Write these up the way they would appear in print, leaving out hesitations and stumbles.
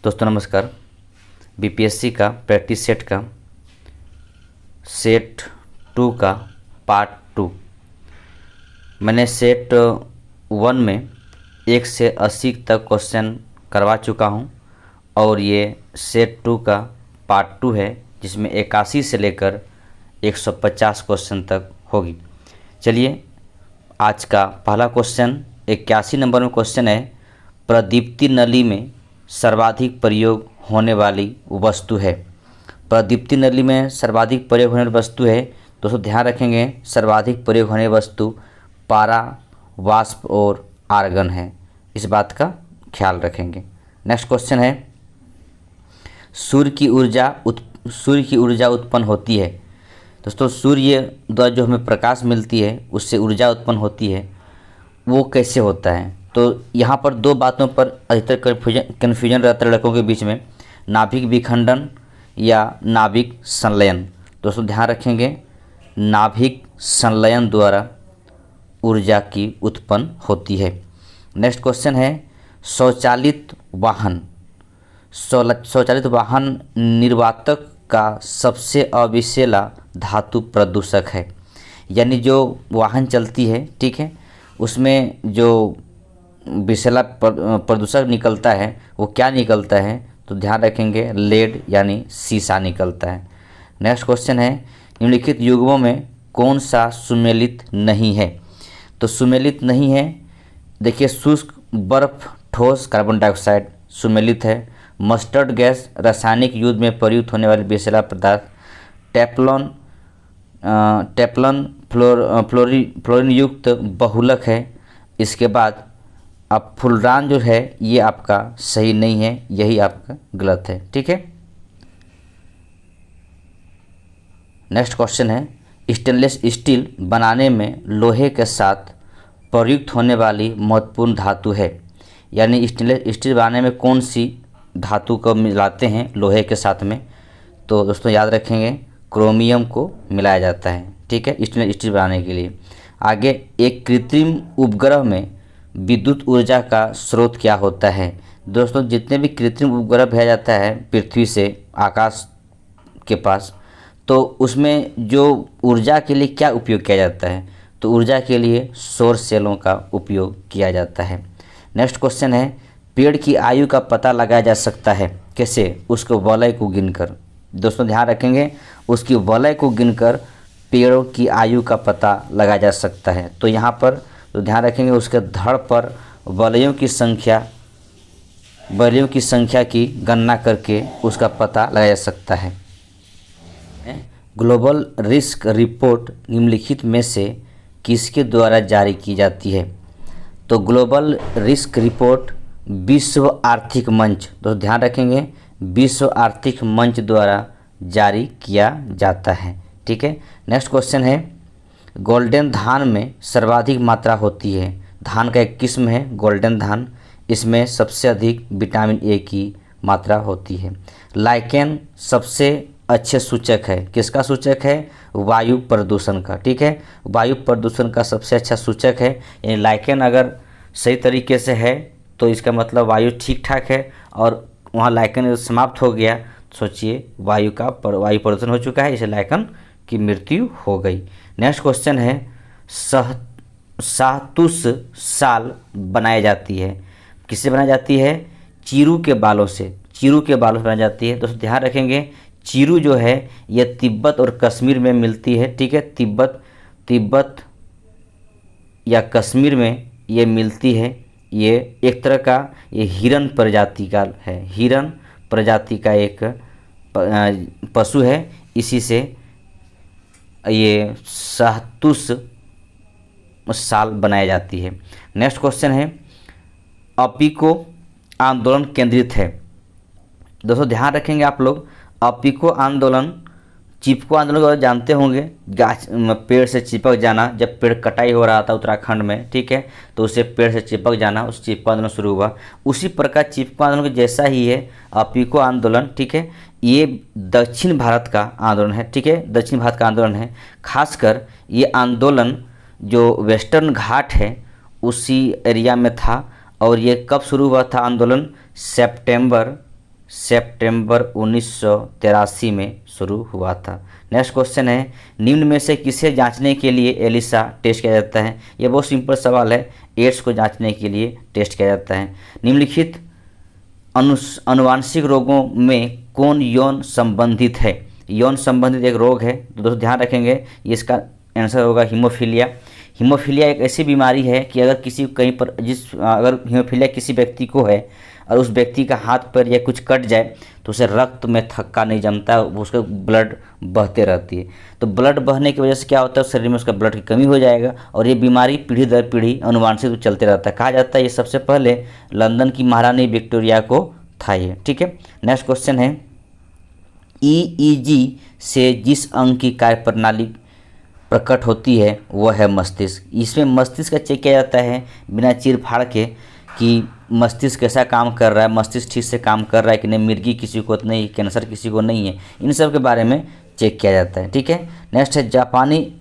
दोस्तों नमस्कार। बीपीएससी का प्रैक्टिस सेट का सेट 2 का पार्ट 2 मैंने सेट 1 में 1 से 80 तक क्वेश्चन करवा चुका हूं और ये सेट 2 का पार्ट 2 है जिसमें 81 से लेकर 150 क्वेश्चन तक होगी। चलिए आज का पहला क्वेश्चन 81 नंबर में क्वेश्चन है, प्रदीप्ति नली में सर्वाधिक प्रयोग होने वाली वस्तु है। प्रदीप्ति नली में सर्वाधिक प्रयोग होने वाली वस्तु है। दोस्तों ध्यान रखेंगे, सर्वाधिक प्रयोग होने वाली वस्तु पारा, वाष्प और आर्गन है। इस बात का ख्याल रखेंगे। नेक्स्ट क्वेश्चन है, सूर्य की ऊर्जा उत्पन्न होती है। दोस्तों सूर्य द्वारा जो हमें प्रकाश मिलती है उससे ऊर्जा उत्पन्न होती है, वो कैसे होता है? तो यहाँ पर दो बातों पर अधिकतर कन्फ्यूजन रहता है लड़कों के बीच में, नाभिक विखंडन या नाभिक संलयन। दोस्तों ध्यान रखेंगे, नाभिक संलयन द्वारा ऊर्जा की उत्पन्न होती है। नेक्स्ट क्वेश्चन है, स्वचालित वाहन निर्वातक का सबसे अविषैला धातु प्रदूषक है। यानी जो वाहन चलती है, ठीक है, उसमें जो विषैला प्रदूषक निकलता है वो क्या निकलता है? तो ध्यान रखेंगे, लेड यानी सीसा निकलता है। नेक्स्ट क्वेश्चन है, निम्नलिखित युग्मों में कौन सा सुमेलित नहीं है? तो सुमेलित नहीं है, देखिए, शुष्क बर्फ, ठोस कार्बन डाइऑक्साइड सुमेलित है। मस्टर्ड गैस रासायनिक युद्ध में प्रयुक्त होने वाली विषैला पदार्थ। टेफ्लॉन फ्लोरीन युक्त बहुलक है। इसके बाद अब फुलरान जो है ये आपका सही नहीं है, यही आपका गलत है, ठीक है। नेक्स्ट क्वेश्चन है, स्टेनलेस स्टील बनाने में लोहे के साथ प्रयुक्त होने वाली महत्वपूर्ण धातु है। यानी स्टेनलेस स्टील बनाने में कौन सी धातु को मिलाते हैं लोहे के साथ में? तो दोस्तों याद रखेंगे, क्रोमियम को मिलाया जाता है, ठीक है, स्टेनलेस स्टील बनाने के लिए। आगे, एक कृत्रिम उपग्रह में विद्युत ऊर्जा का स्रोत क्या होता है? दोस्तों जितने भी कृत्रिम उपग्रह भेजा जाता है पृथ्वी से आकाश के पास, तो उसमें जो ऊर्जा के लिए क्या उपयोग किया जाता है? तो ऊर्जा के लिए सौर सेलों का उपयोग किया जाता है। नेक्स्ट क्वेश्चन है, पेड़ की आयु का पता लगाया जा सकता है कैसे? उसको वलय को गिनकर। दोस्तों ध्यान रखेंगे, उसकी वलय को गिनकर पेड़ों की आयु का पता लगाया जा सकता है। तो यहाँ पर तो ध्यान रखेंगे, उसके धड़ पर वलयों की संख्या की गणना करके उसका पता लगाया जा सकता है। ग्लोबल रिस्क रिपोर्ट निम्नलिखित में से किसके द्वारा जारी की जाती है? तो ग्लोबल रिस्क रिपोर्ट विश्व आर्थिक मंच, तो ध्यान रखेंगे, विश्व आर्थिक मंच द्वारा जारी किया जाता है, ठीक है। नेक्स्ट क्वेश्चन है, गोल्डन धान में सर्वाधिक मात्रा होती है। धान का एक किस्म है गोल्डन धान, इसमें सबसे अधिक विटामिन ए की मात्रा होती है। लाइकेन सबसे अच्छे सूचक है, किसका सूचक है? वायु प्रदूषण का, ठीक है, वायु प्रदूषण का सबसे अच्छा सूचक है। यानी लाइकेन अगर सही तरीके से है तो इसका मतलब वायु ठीक ठाक है, और वहाँ लाइकेन समाप्त हो गया, सोचिए वायु प्रदूषण हो चुका है, इसे लाइकेन की मृत्यु हो गई। नेक्स्ट क्वेश्चन है, शाहतूश साल बनाई जाती है, किससे बनाई जाती है? चीरू के बालों से बनाई जाती है। दोस्तों ध्यान रखेंगे, चीरू जो है यह तिब्बत और कश्मीर में मिलती है, ठीक है, तिब्बत या कश्मीर में ये मिलती है। ये एक तरह का ये हिरन प्रजाति का है, हिरन प्रजाति का एक पशु है, इसी से ये शाहतूश साल बनाई जाती है। नेक्स्ट क्वेश्चन है, अपिको आंदोलन केंद्रित है। दोस्तों ध्यान रखेंगे आप लोग, अपिको आंदोलन, चिपको आंदोलन को जानते होंगे, गाछ पेड़ से चिपक जाना, जब पेड़ कटाई हो रहा था उत्तराखंड में, ठीक है, तो उसे पेड़ से चिपक जाना, उस चिपको आंदोलन शुरू हुआ। उसी प्रकार चिपको आंदोलन के जैसा ही है अपिको आंदोलन, ठीक है, ये दक्षिण भारत का आंदोलन है, ठीक है, दक्षिण भारत का आंदोलन है। खासकर ये आंदोलन जो वेस्टर्न घाट है उसी एरिया में था, और ये कब शुरू हुआ था आंदोलन? सितंबर सितंबर 1983 में शुरू हुआ था। नेक्स्ट क्वेश्चन है, निम्न में से किसे जांचने के लिए एलिसा टेस्ट किया जाता है? ये बहुत सिंपल सवाल है। एड्स को जांचने के लिए टेस्ट किया जाता है। निम्नलिखित अनुवांशिक रोगों में कौन यौन संबंधित है? यौन संबंधित एक रोग है, तो दोस्तों ध्यान रखेंगे, इसका आंसर होगा हीमोफीलिया। हीमोफीलिया एक ऐसी बीमारी है कि अगर किसी कहीं पर अगर हीमोफीलिया किसी व्यक्ति को है और उस व्यक्ति का हाथ पैर या कुछ कट जाए तो उसे रक्त में थक्का नहीं जमता, उसका ब्लड बहते रहती है। तो ब्लड बहने की वजह से क्या होता है, शरीर में उसका ब्लड की कमी हो जाएगा और ये बीमारी पीढ़ी दर पीढ़ी अनुवांशिक रूप चलते रहता है। कहा जाता है ये सबसे पहले लंदन की महारानी विक्टोरिया को था ये। ठीक है, नेक्स्ट क्वेश्चन है, ईईजी से जिस अंग की कार्यप्रणाली प्रकट होती है वह है मस्तिष्क। इसमें मस्तिष्क का चेक किया जाता है बिना चीर फाड़ के कि मस्तिष्क कैसा काम कर रहा है, मस्तिष्क ठीक से काम कर रहा है कि नहीं, मिर्गी किसी को तो नहीं, कैंसर किसी को नहीं है, इन सब के बारे में चेक किया जाता है। ठीक है, नेक्स्ट है, जापानी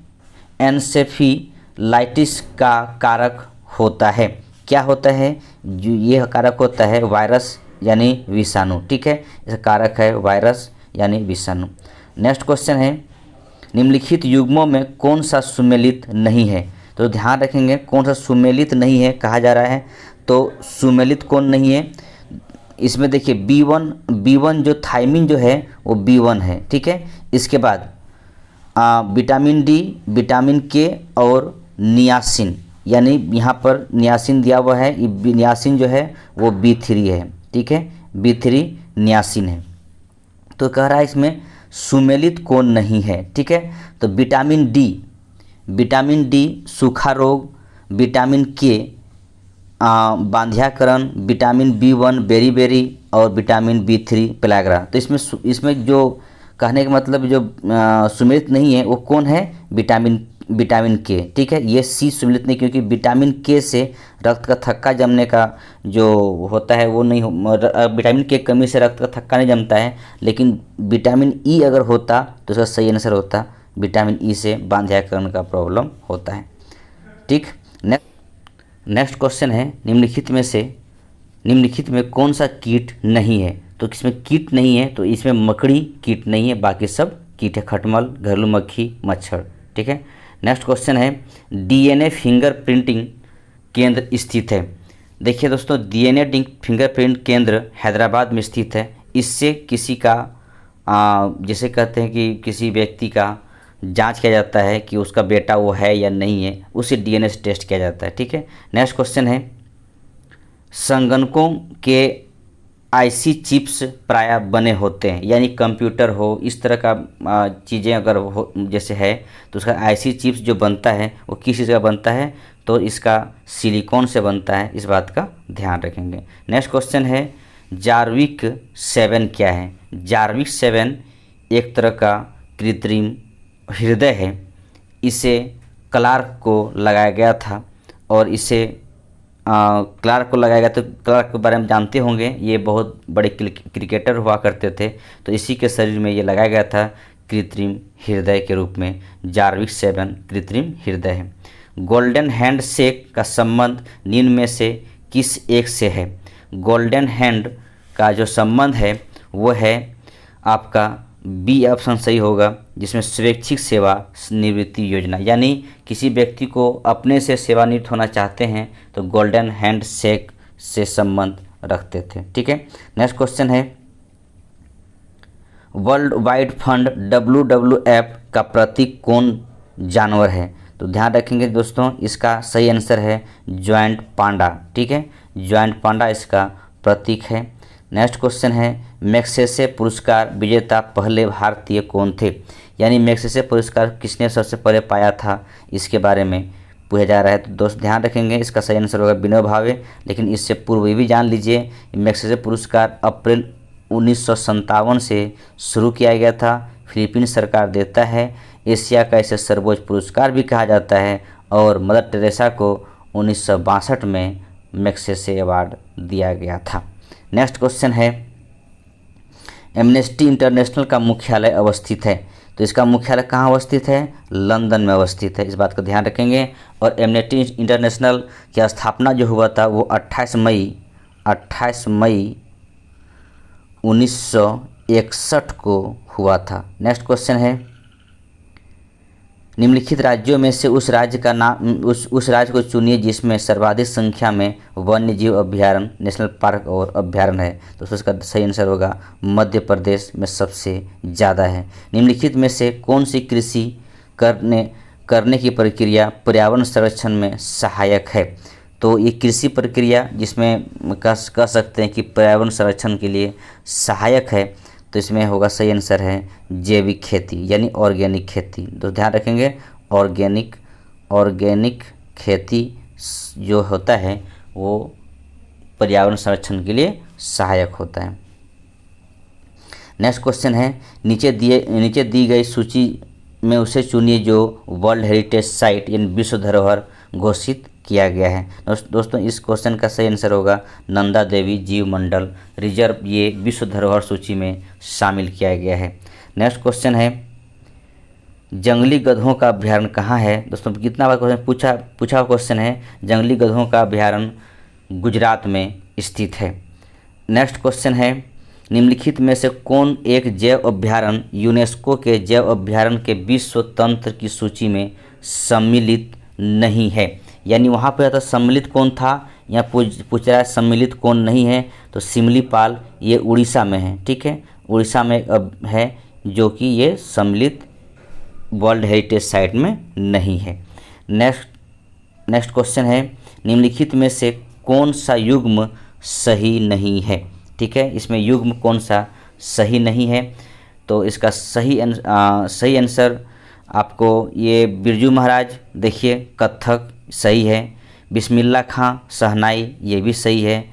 एन्सेफेलाइटिस का कारक होता है। क्या होता है? जो ये कारक होता है वायरस यानी विषाणु। ठीक है, इसका कारक है वायरस यानी विषाणु। नेक्स्ट क्वेश्चन है, निम्नलिखित युग्मों में कौन सा सुमेलित नहीं है? तो ध्यान रखेंगे कौन सा सुमेलित नहीं है कहा जा रहा है। तो सुमेलित कौन नहीं है? इसमें देखिए बी वन जो थायमिन जो है वो बी1 है। ठीक है, इसके बाद विटामिन डी, विटामिन के और नियासिन, यानी यहाँ पर नियासिन दिया हुआ है, ये नियासिन जो है वो बी3 है। ठीक है, बी3 नियासिन है। तो कह रहा है इसमें सुमेलित कौन नहीं है? ठीक है, तो विटामिन डी सूखा रोग, विटामिन के बांध्याकरण, विटामिन बी1 बेरी और विटामिन बी3 पेलाग्रा। तो इसमें जो कहने का मतलब जो सुमेलित नहीं है वो कौन है? विटामिन के। ठीक है, ये सी सुमेलित नहीं, क्योंकि विटामिन के से रक्त का थक्का जमने का जो होता है वो नहीं, विटामिन के कमी से रक्त का थक्का नहीं जमता है। लेकिन विटामिन ई अगर होता तो उसका सही आंसर होता विटामिन ई से बांध्याकरण का प्रॉब्लम होता है। ठीक, नेक्स्ट क्वेश्चन है, निम्नलिखित में कौन सा कीट नहीं है? तो इसमें कीट नहीं है, तो इसमें मकड़ी कीट नहीं है, बाकी सब कीट है, खटमल, घरेलू मक्खी, मच्छर। ठीक है, नेक्स्ट क्वेश्चन है, डीएनए फिंगरप्रिंटिंग केंद्र स्थित है। देखिए दोस्तों, डीएनए फिंगरप्रिंट केंद्र हैदराबाद में स्थित है। इससे किसी का जैसे कहते हैं कि किसी व्यक्ति का जांच किया जाता है कि उसका बेटा वो है या नहीं है, उसे डीएनए से टेस्ट किया जाता है। ठीक है, नेक्स्ट क्वेश्चन है, संगणकों के आईसी चिप्स प्रायः बने होते हैं, यानी कंप्यूटर हो इस तरह का चीज़ें अगर हो जैसे है तो उसका आईसी चिप्स जो बनता है वो किस चीज़ का बनता है? तो इसका सिलिकॉन से बनता है, इस बात का ध्यान रखेंगे। नेक्स्ट क्वेश्चन है, जार्विक 7 क्या है? जार्विक 7 एक तरह का कृत्रिम हृदय है। इसे क्लार्क को लगाया गया था और इसे क्लार्क को लगाया गया, तो क्लार्क के बारे में जानते होंगे, ये बहुत बड़े क्रिकेटर हुआ करते थे। तो इसी के शरीर में ये लगाया गया था कृत्रिम हृदय के रूप में। जार्विक 7 कृत्रिम हृदय है। गोल्डन हैंड शेक का संबंध निम्न में से किस एक से है? गोल्डन हैंड का जो संबंध है वो है आपका बी ऑप्शन सही होगा, जिसमें स्वैच्छिक सेवा निवृत्ति योजना, यानी किसी व्यक्ति को अपने से सेवानिवृत्त होना चाहते हैं तो गोल्डन हैंड शेक से संबंध रखते थे। ठीक है, नेक्स्ट क्वेश्चन है, वर्ल्ड वाइड फंड WWF का प्रतीक कौन जानवर है? तो ध्यान रखेंगे दोस्तों, इसका सही आंसर है जॉइंट पांडा। ठीक है, जॉइंट पांडा इसका प्रतीक है। नेक्स्ट क्वेश्चन है, मैग्सेसे पुरस्कार विजेता पहले भारतीय कौन थे? यानी मैग्सेसे पुरस्कार किसने सबसे पहले पाया था, इसके बारे में पूछा जा रहा है। तो दोस्त ध्यान रखेंगे, इसका सही आंसर होगा विनोबा भावे। लेकिन इससे पूर्व ये भी जान लीजिए, मैग्सेसे पुरस्कार अप्रैल 1957 से शुरू किया गया था, फिलीपीन सरकार देता है। एशिया का इसे सर्वोच्च पुरस्कार भी कहा जाता है और मदर टेरेसा को 1962 में मैग्सेसे अवार्ड दिया गया था। नेक्स्ट क्वेश्चन है, एमनेस्टी इंटरनेशनल का मुख्यालय अवस्थित है। तो इसका मुख्यालय कहाँ अवस्थित है? लंदन में अवस्थित है, इस बात का ध्यान रखेंगे। और एमनेस्टी इंटरनेशनल की स्थापना जो हुआ था वो 28 मई 1961 को हुआ था। नेक्स्ट क्वेश्चन है, निम्नलिखित राज्यों में से उस राज्य का नाम उस राज्य को चुनिए जिसमें सर्वाधिक संख्या में वन्य जीव अभ्यारण्य, नेशनल पार्क और अभ्यारण्य है। तो उसका सही आंसर होगा मध्य प्रदेश में सबसे ज़्यादा है। निम्नलिखित में से कौन सी कृषि करने की प्रक्रिया पर्यावरण संरक्षण में सहायक है। तो ये कृषि प्रक्रिया जिसमें कह सकते हैं कि पर्यावरण संरक्षण के लिए सहायक है, तो इसमें होगा सही आंसर है जैविक खेती यानी ऑर्गेनिक खेती। तो ध्यान रखेंगे ऑर्गेनिक खेती जो होता है वो पर्यावरण संरक्षण के लिए सहायक होता है। नेक्स्ट क्वेश्चन है, नीचे दी गई सूची में उसे चुनिए जो वर्ल्ड हेरिटेज साइट यानी विश्व धरोहर घोषित किया गया है। दोस्तों इस क्वेश्चन का सही आंसर होगा नंदा देवी जीव मंडल रिजर्व, ये विश्व धरोहर सूची में शामिल किया गया है। नेक्स्ट क्वेश्चन है, जंगली गधों का अभ्यारण्य कहाँ है। दोस्तों कितना बार क्वेश्चन पूछा क्वेश्चन है, जंगली गधों का अभ्यारण्य गुजरात में स्थित है। नेक्स्ट क्वेश्चन है, निम्नलिखित में से कौन एक जैव अभ्यारण्य यूनेस्को के जैव अभ्यारण्य के विश्व तंत्र की सूची में सम्मिलित नहीं है। यानी वहाँ पर था सम्मिलित कौन था, यहाँ पूछ रहा है सम्मिलित कौन नहीं है। तो सिमलीपाल ये उड़ीसा में है, ठीक है, उड़ीसा में अब है जो कि ये सम्मिलित वर्ल्ड हेरिटेज साइट में नहीं है। नेक्स्ट क्वेश्चन है, निम्नलिखित में से कौन सा युग्म सही नहीं है। ठीक है, इसमें युग्म कौन सा सही नहीं है। तो इसका सही आंसर आपको ये बिरजू महाराज देखिए कत्थक सही है, बिस्मिल्लाह खां शहनाई ये भी सही है,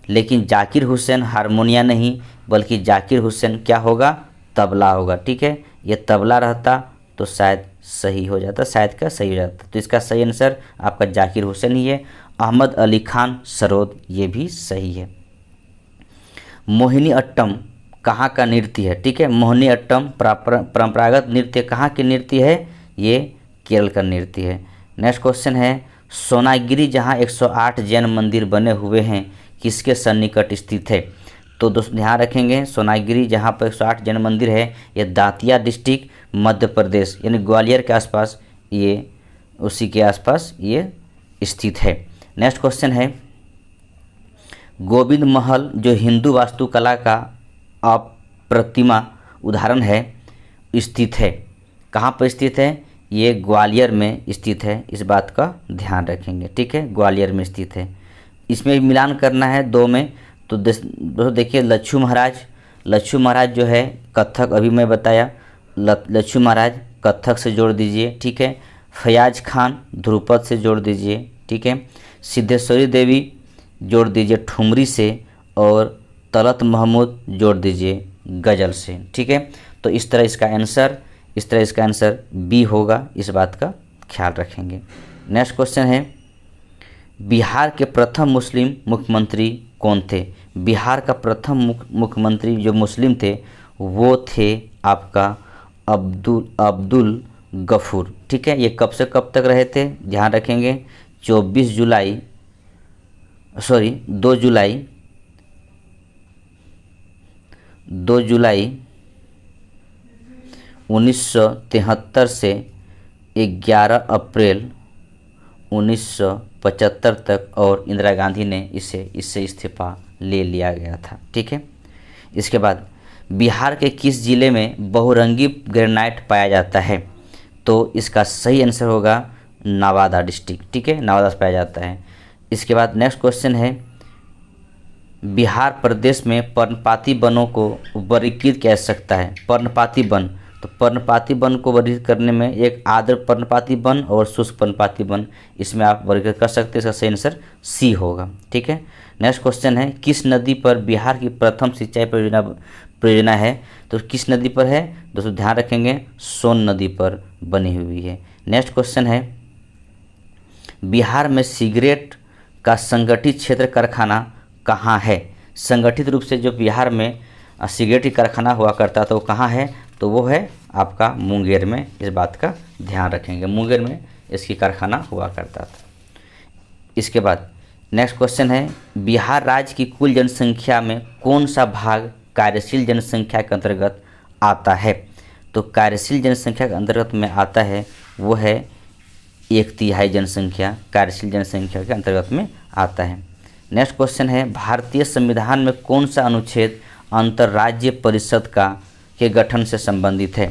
लेकिन जाकिर हुसैन हारमोनिया नहीं बल्कि जाकिर हुसैन क्या होगा, तबला होगा। ठीक है, ये तबला रहता तो शायद सही हो जाता, शायद का सही हो जाता। तो इसका सही आंसर आपका जाकिर हुसैन ही है। अहमद अली खान सरोद ये भी सही है। मोहिनी अट्टम कहाँ का नृत्य है। ठीक है, मोहिनी अट्टम परंपरागत नृत्य कहाँ की नृत्य है, ये केरल का नृत्य है। नेक्स्ट क्वेश्चन है, सोनागिरी जहाँ 108 जैन मंदिर बने हुए हैं किसके सन्निकट स्थित है। तो दोस्तों ध्यान रखेंगे, सोनागिरी जहाँ पर 108 जैन मंदिर है ये दातिया डिस्ट्रिक्ट मध्य प्रदेश यानी ग्वालियर के आसपास, ये उसी के आसपास ये स्थित है। नेक्स्ट क्वेश्चन है, गोविंद महल जो हिंदू वास्तुकला का अप्रतिमा उदाहरण है स्थित है, कहाँ पर स्थित है, ये ग्वालियर में स्थित है, इस बात का ध्यान रखेंगे। ठीक है, ग्वालियर में स्थित है। इसमें मिलान करना है दो में, तो दोस्तों देखिए लच्छू महाराज जो है कथक, अभी मैं बताया लच्छू महाराज कथक से जोड़ दीजिए। ठीक है, फयाज खान ध्रुपद से जोड़ दीजिए। ठीक है, सिद्धेश्वरी देवी जोड़ दीजिए ठुमरी से, और तलत महमूद जोड़ दीजिए गज़ल से। ठीक है, तो इस तरह इसका आंसर बी होगा, इस बात का ख्याल रखेंगे। नेक्स्ट क्वेश्चन है, बिहार के प्रथम मुस्लिम मुख्यमंत्री कौन थे। बिहार का प्रथम मुख्यमंत्री जो मुस्लिम थे वो थे आपका अब्दुल गफूर। ठीक है, ये कब से कब तक रहे थे, ध्यान रखेंगे 2 जुलाई 1973 से 11 अप्रैल 1975 तक, और इंदिरा गांधी ने इससे इस्तीफा ले लिया गया था। ठीक है, इसके बाद बिहार के किस जिले में बहुरंगी ग्रेनाइट पाया जाता है। तो इसका सही आंसर होगा नवादा डिस्ट्रिक्ट। ठीक है, नवादा से पाया जाता है। इसके बाद नेक्स्ट क्वेश्चन है, बिहार प्रदेश में पर्णपाती वनों को वर्गीकृत किया जा सकता है। पर्णपाती वन, तो पर्णपाती वन को वर्गीकृत करने में एक आर्द्र पर्णपाती वन और शुष्क पर्णपाती वन, इसमें आप वर्गीकृत कर सकते हैं। इसका सही आंसर सी होगा। ठीक है, नेक्स्ट क्वेश्चन है, किस नदी पर बिहार की प्रथम सिंचाई परियोजना है। तो किस नदी पर है दोस्तों, ध्यान रखेंगे सोन नदी पर बनी हुई है। नेक्स्ट क्वेश्चन है, बिहार में सिगरेट का संगठित क्षेत्र कारखाना कहाँ है। संगठित रूप से जो बिहार में सिगरेट की कारखाना हुआ करता था वो कहाँ है, तो वो है आपका मुंगेर में, इस बात का ध्यान रखेंगे, मुंगेर में इसकी कारखाना हुआ करता था। इसके बाद नेक्स्ट क्वेश्चन है, बिहार राज्य की कुल जनसंख्या में कौन सा भाग कार्यशील जनसंख्या के अंतर्गत आता है। तो कार्यशील जनसंख्या के अंतर्गत में आता है वो है 1/3 जनसंख्या कार्यशील जनसंख्या के अंतर्गत में आता है। नेक्स्ट क्वेश्चन है भारतीय संविधान में कौन सा अनुच्छेद अंतर्राज्यीय परिषद के गठन से संबंधित है।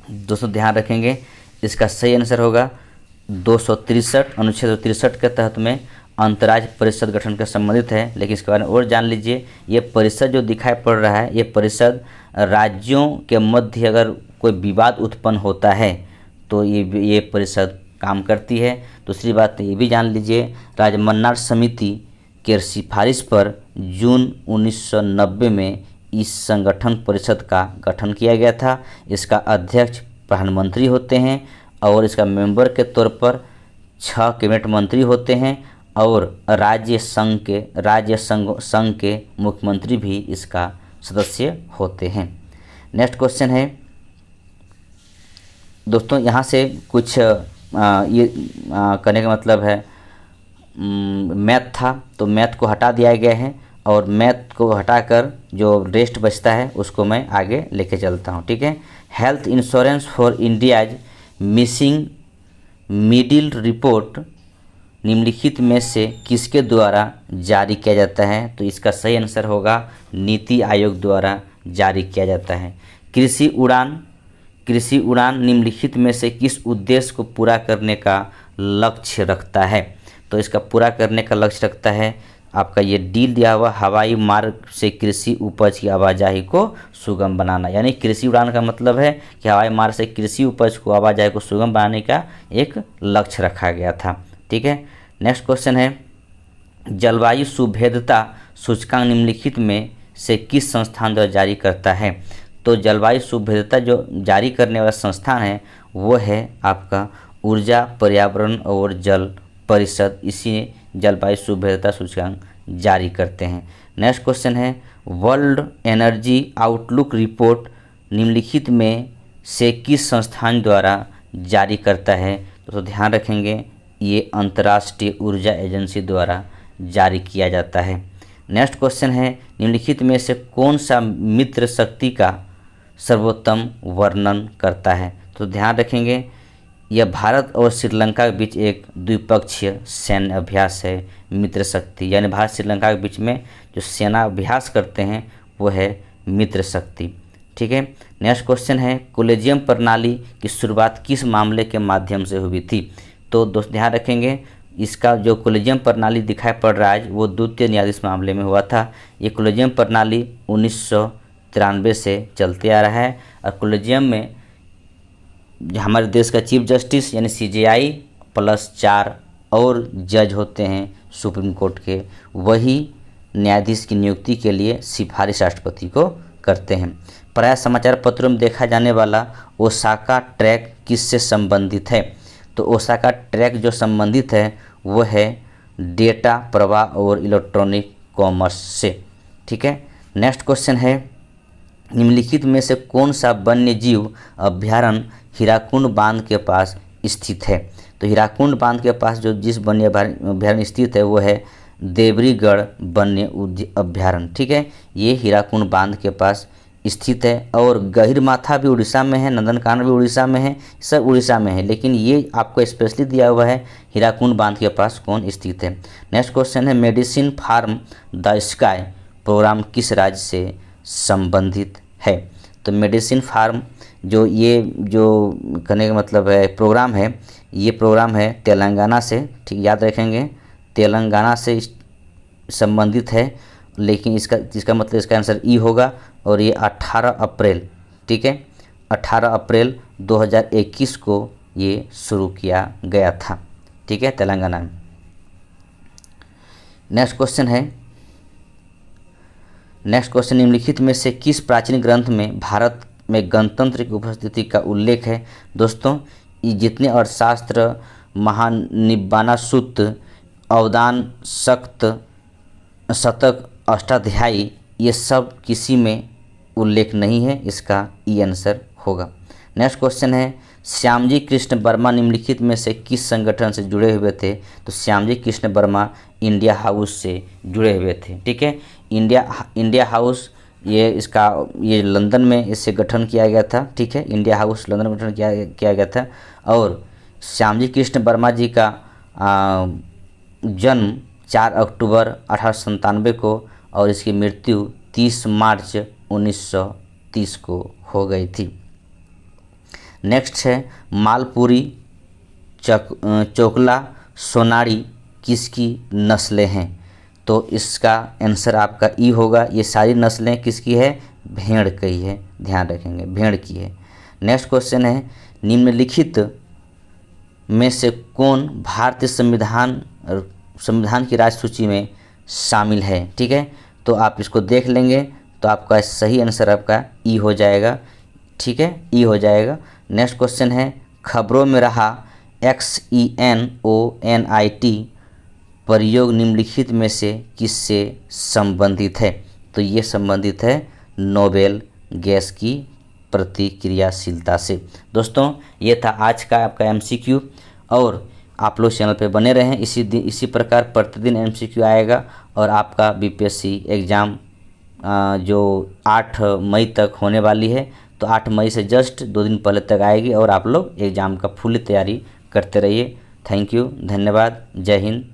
दोस्तों ध्यान रखेंगे इसका सही आंसर होगा 263 अनुच्छेद 263 के तहत में अंतर्राज्यीय परिषद गठन के संबंधित है। लेकिन इसके बारे में और जान लीजिए, ये परिषद जो दिखाई पड़ रहा है ये परिषद राज्यों के मध्य अगर कोई विवाद उत्पन्न होता है तो ये परिषद काम करती है। दूसरी बात ये भी जान लीजिए, राजमन्नार समिति के सिफारिश पर जून 1990 में इस संगठन परिषद का गठन किया गया था। इसका अध्यक्ष प्रधानमंत्री होते हैं और इसका मेंबर के तौर पर 6 कैबिनेट मंत्री होते हैं और राज्य संघ के मुख्यमंत्री भी इसका सदस्य होते हैं। नेक्स्ट क्वेश्चन है दोस्तों, यहाँ से कुछ करने का मतलब है मैथ था तो मैथ को हटा दिया गया है और मैथ को हटाकर जो रेस्ट बचता है उसको मैं आगे लेके चलता हूँ। ठीक है, health insurance for India's missing middle report निम्नलिखित में से किसके द्वारा जारी किया जाता है। तो इसका सही आंसर होगा नीति आयोग द्वारा जारी किया जाता है। कृषि उड़ान निम्नलिखित में से किस उद्देश्य को पूरा करने का लक्ष्य रखता है। तो इसका पूरा करने का लक्ष्य रखता है आपका ये डील दिया हुआ हवाई मार्ग से कृषि उपज की आवाजाही को सुगम बनाना। यानी कृषि उड़ान का मतलब है कि हवाई मार्ग से कृषि उपज को आवाजाही को सुगम बनाने का एक लक्ष्य रखा गया था। ठीक है, नेक्स्ट क्वेश्चन है जलवायु सुभेद्यता सूचकांक निम्नलिखित में से किस संस्थान द्वारा जारी करता है। तो जलवायु सुभेद्यता जो जारी करने वाला संस्थान है वो है आपका ऊर्जा पर्यावरण और जल परिषद, इसी जलवायु सुभेद्यता सूचकांक जारी करते हैं। नेक्स्ट क्वेश्चन है वर्ल्ड एनर्जी आउटलुक रिपोर्ट निम्नलिखित में से किस संस्थान द्वारा जारी करता है। तो ध्यान रखेंगे ये अंतर्राष्ट्रीय ऊर्जा एजेंसी द्वारा जारी किया जाता है। नेक्स्ट क्वेश्चन है निम्नलिखित में से कौन सा मित्र शक्ति का सर्वोत्तम वर्णन करता है। तो ध्यान रखेंगे यह भारत और श्रीलंका के बीच एक द्विपक्षीय सैन्य अभ्यास है मित्र शक्ति, यानी भारत श्रीलंका के बीच में जो सेना अभ्यास करते हैं वो है मित्र शक्ति। ठीक है, नेक्स्ट क्वेश्चन है कॉलेजियम प्रणाली की शुरुआत किस मामले के माध्यम से हुई थी। तो दोस्त ध्यान रखेंगे इसका जो कॉलेजियम प्रणाली दिखाई पड़ रहा है वो द्वितीय न्यायाधीश मामले में हुआ था। ये कॉलेजियम प्रणाली 1993 से चलते आ रहा है और कॉलेजियम में हमारे देश का चीफ जस्टिस यानी CJI प्लस 4 और जज होते हैं सुप्रीम कोर्ट के, वही न्यायाधीश की नियुक्ति के लिए सिफारिश राष्ट्रपति को करते हैं। प्रायः समाचार पत्रों में देखा जाने वाला ओसाका ट्रैक किससे संबंधित है। तो ओसाका ट्रैक जो संबंधित है वो है डेटा प्रवाह और इलेक्ट्रॉनिक कॉमर्स से। ठीक है, नेक्स्ट क्वेश्चन है निम्नलिखित में से कौन सा वन्य जीव अभ्यारण्य हीराकुंड बांध के पास स्थित है। तो हीराकुंड बांध के पास जो जिस वन्य अभ्यारण्य स्थित है वो है देवरीगढ़ वन्य अभ्यारण्य। ठीक है, ये हीराकुंड बांध के पास स्थित है और गहिरमाथा भी उड़ीसा में है, नंदनकानन भी उड़ीसा में है, सब उड़ीसा में है, लेकिन ये आपको स्पेशली दिया हुआ है हीराकुंड बांध के पास कौन स्थित है। नेक्स्ट क्वेश्चन है medicine from the sky programme किस राज्य से संबंधित है। तो मेडिसिन फार्म जो करने का मतलब है प्रोग्राम है, ये प्रोग्राम है तेलंगाना से। ठीक, याद रखेंगे तेलंगाना से संबंधित है, लेकिन इसका मतलब इसका आंसर ई होगा और ये 18 अप्रैल, ठीक है 18 अप्रैल 2021 को ये शुरू किया गया था। ठीक है, तेलंगाना में। नेक्स्ट क्वेश्चन निम्नलिखित में से किस प्राचीन ग्रंथ में भारत में गणतंत्र की उपस्थिति का उल्लेख है। दोस्तों ये जितने अर्थशास्त्र महानिब्बाना सूत्र अवदान शतक अष्टाध्यायी ये सब किसी में उल्लेख नहीं है, इसका ई आंसर होगा। नेक्स्ट क्वेश्चन है श्यामजी कृष्ण वर्मा निम्नलिखित में से किस संगठन से जुड़े हुए थे। तो श्यामजी कृष्ण वर्मा इंडिया हाउस से जुड़े हुए थे। ठीक है, इंडिया हाउस ये लंदन में इसे गठन किया गया था, ठीक है, इंडिया हाउस लंदन में गठन किया गया था। और श्यामजी कृष्ण वर्मा जी का जन्म 4 अक्टूबर 1897 को और इसकी मृत्यु 30 मार्च 1930 को हो गई थी। नेक्स्ट है मालपुरी, चोकला, सोनारी किसकी नस्लें हैं? तो इसका आंसर आपका ई होगा। ये सारी नस्लें किसकी है? भेड़ की है, ध्यान रखेंगे, भेड़ की है। नेक्स्ट क्वेश्चन है निम्नलिखित में से कौन भारतीय संविधान की राज्य सूची में शामिल है? ठीक है, तो आप इसको देख लेंगे तो आपका सही आंसर आपका ई हो जाएगा, ठीक है, ई हो जाएगा। नेक्स्ट क्वेश्चन है खबरों में रहा XENONIT प्रयोग निम्नलिखित में से किससे संबंधित है? तो ये संबंधित है नोबेल गैस की प्रतिक्रियाशीलता से। दोस्तों ये था आज का आपका MCQ, और आप लोग चैनल पे बने रहें। इसी प्रकार प्रतिदिन MCQ आएगा और आपका BPSC एग्ज़ाम जो 8 मई तक होने वाली है, तो 8 मई से जस्ट 2 दिन पहले तक आएगी और आप लोग एग्ज़ाम का फुल तैयारी करते रहिए। थैंक यू, धन्यवाद, जय हिंद।